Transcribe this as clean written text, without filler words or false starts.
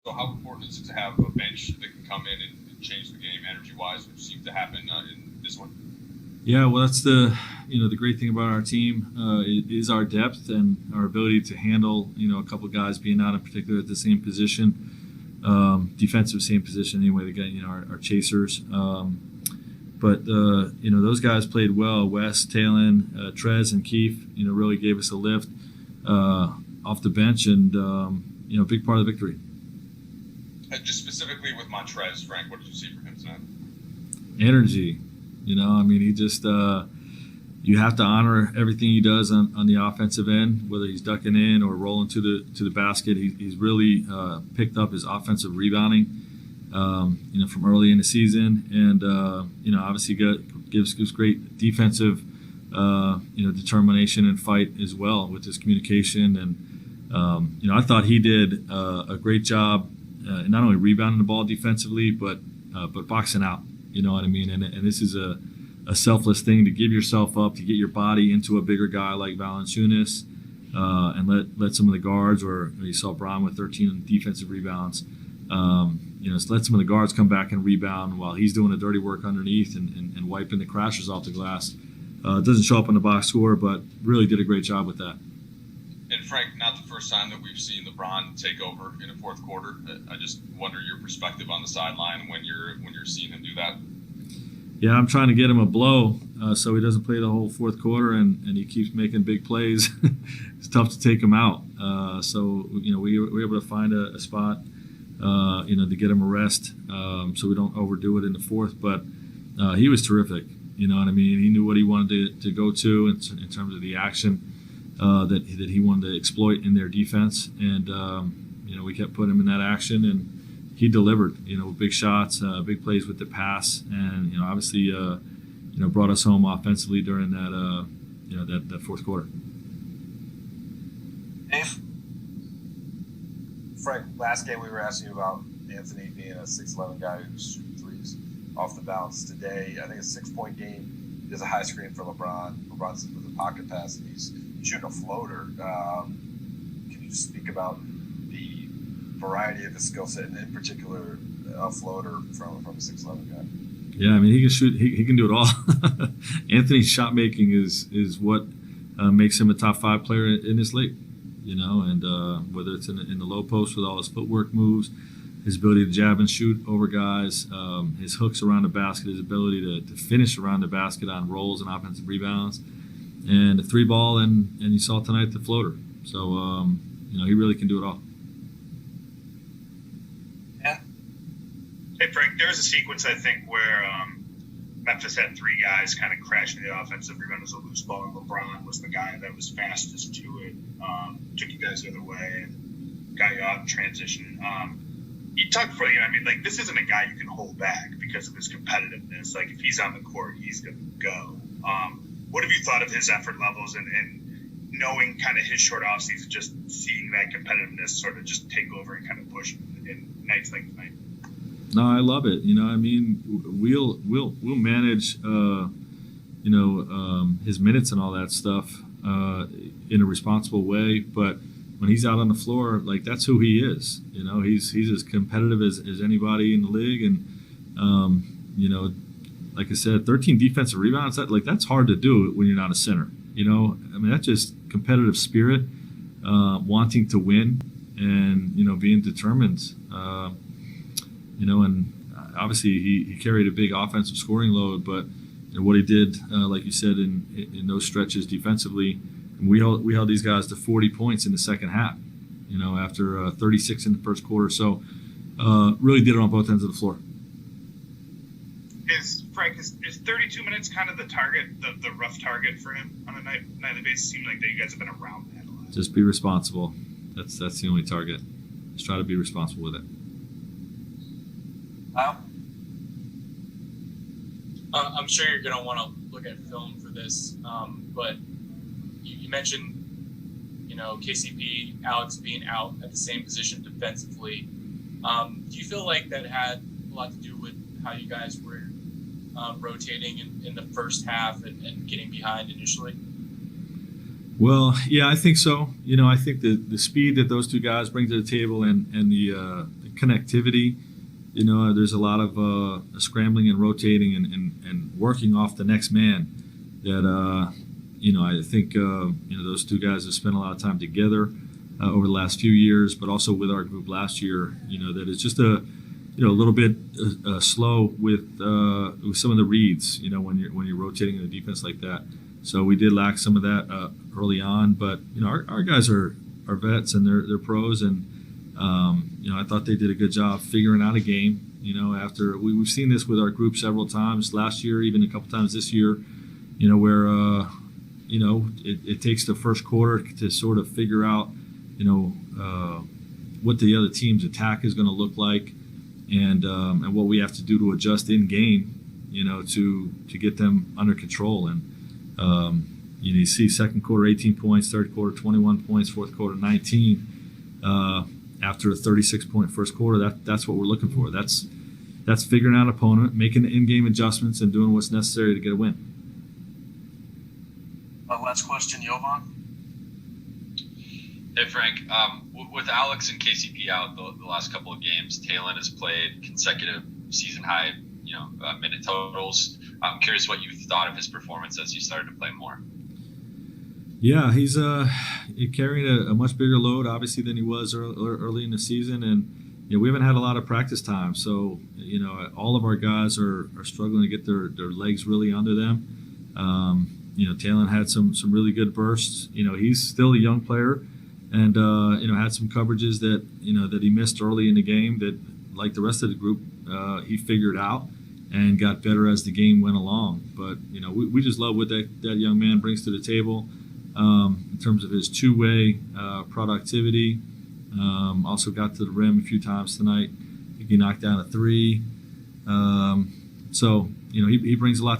So how important is it to have a bench that can come in and change the game energy-wise, which seemed to happen in this one? Yeah, well, that's the great thing about our team is our depth and our ability to handle a couple of guys being out in particular at the same position, defensive same position anyway. They got our chasers, but those guys played well. Wes, Talon, Trez, and Keefe really gave us a lift off the bench, and big part of the victory. Just specifically with Montrez, Frank, what did you see from him tonight? Energy. He just you have to honor everything he does on the offensive end, whether he's ducking in or rolling to the basket. He's really picked up his offensive rebounding, from early in the season, and obviously gives great defensive, determination and fight as well with his communication. And I thought he did a great job, not only rebounding the ball defensively, but boxing out. You know what I mean? And this is a selfless thing to give yourself up, to get your body into a bigger guy like Valanciunas, and let some of the guards, or you saw Braun with 13 defensive rebounds, let some of the guards come back and rebound while he's doing the dirty work underneath and wiping the crashers off the glass. It doesn't show up on the box score, but really did a great job with that. And Frank, not the first time that we've seen LeBron take over in a fourth quarter. I just wonder your perspective on the sideline when you're seeing him do that. Yeah, I'm trying to get him a blow so he doesn't play the whole fourth quarter, and he keeps making big plays. It's tough to take him out. So we were able to find a spot, to get him a rest, so we don't overdo it in the fourth. But he was terrific. You know what I mean? He knew what he wanted to go to in terms of the action that he wanted to exploit in their defense, and we kept putting him in that action, and he delivered. Big shots, big plays with the pass, and obviously brought us home offensively during that that fourth quarter. Dave, Frank, last game we were asking you about Anthony being a 6'11" guy who's shooting threes off the bounce. Today, I think it's a 6-point game. There's a high screen for LeBron. LeBron's with a pocket pass, and he's shooting a floater. Can you just speak about the variety of his skill set, and in particular a floater from a 6'11" guy? Yeah, he can shoot. He can do it all. Anthony's shot making is what makes him a top 5 player in this league. And whether it's in the low post with all his footwork moves, his ability to jab and shoot over guys, his hooks around the basket, his ability to finish around the basket on rolls and offensive rebounds, and the 3-ball, and you saw tonight the floater. So he really can do it all. Yeah. Hey Frank, there was a sequence I think where Memphis had 3 guys kind of crashing the offensive rebound. It was a loose ball, and LeBron was the guy that was fastest to it, took you guys the other way, and got you out in transition. You talked for this isn't a guy you can hold back because of his competitiveness. Like, if he's on the court, he's going to go. What have you thought of his effort levels and knowing kind of his short offseason, just seeing that competitiveness sort of just take over and kind of push in nights like tonight? No, I love it. We'll manage his minutes and all that stuff in a responsible way, but when he's out on the floor, like, that's who he is. He's as competitive as anybody in the league, and like I said, 13 defensive rebounds. That's hard to do when you're not a center. That's just competitive spirit, wanting to win, and being determined. And obviously he carried a big offensive scoring load, but what he did, like you said, in those stretches defensively. We held these guys to 40 points in the second half, after 36 in the first quarter. So really did it on both ends of the floor. Frank, is 32 minutes kind of the target, the rough target for him on a nightly basis? It seems like that you guys have been around that a lot. Just be responsible. That's the only target. Just try to be responsible with it. I'm sure you're going to want to look at film for this, but you mentioned, KCP, Alex being out at the same position defensively. Do you feel like that had a lot to do with how you guys were rotating in the first half and getting behind initially? Well, yeah, I think so. I think the speed that those 2 guys bring to the table and the connectivity. There's a lot of scrambling and rotating and working off the next man that, I think, those two guys have spent a lot of time together over the last few years, but also with our group last year, that it's just a little bit slow with some of the reads, when you're rotating in a defense like that. So we did lack some of that early on, but, our guys are vets and they're pros, and I thought they did a good job figuring out a game. After we've seen this with our group several times last year, even a couple times this year. Where it takes the first quarter to sort of figure out what the other team's attack is going to look like, and what we have to do to adjust in game, to get them under control. And you see second quarter 18 points, third quarter 21 points, fourth quarter 19. After a 36-point first quarter, that's what we're looking for. That's figuring out an opponent, making the in-game adjustments, and doing what's necessary to get a win. Last question, Jovan. Hey Frank, with Alex and KCP out the last couple of games, Talon has played consecutive season high, minute totals. I'm curious what you thought of his performance as he started to play more. Yeah, he's carrying a much bigger load, obviously, than he was early in the season, and we haven't had a lot of practice time, so all of our guys are struggling to get their legs really under them. Talon had some really good bursts. He's still a young player, and had some coverages that that he missed early in the game that, like the rest of the group, he figured out and got better as the game went along. But we just love what that young man brings to the table. In terms of his two-way productivity. Also got to the rim a few times tonight. I think he knocked down a three. So he brings a lot to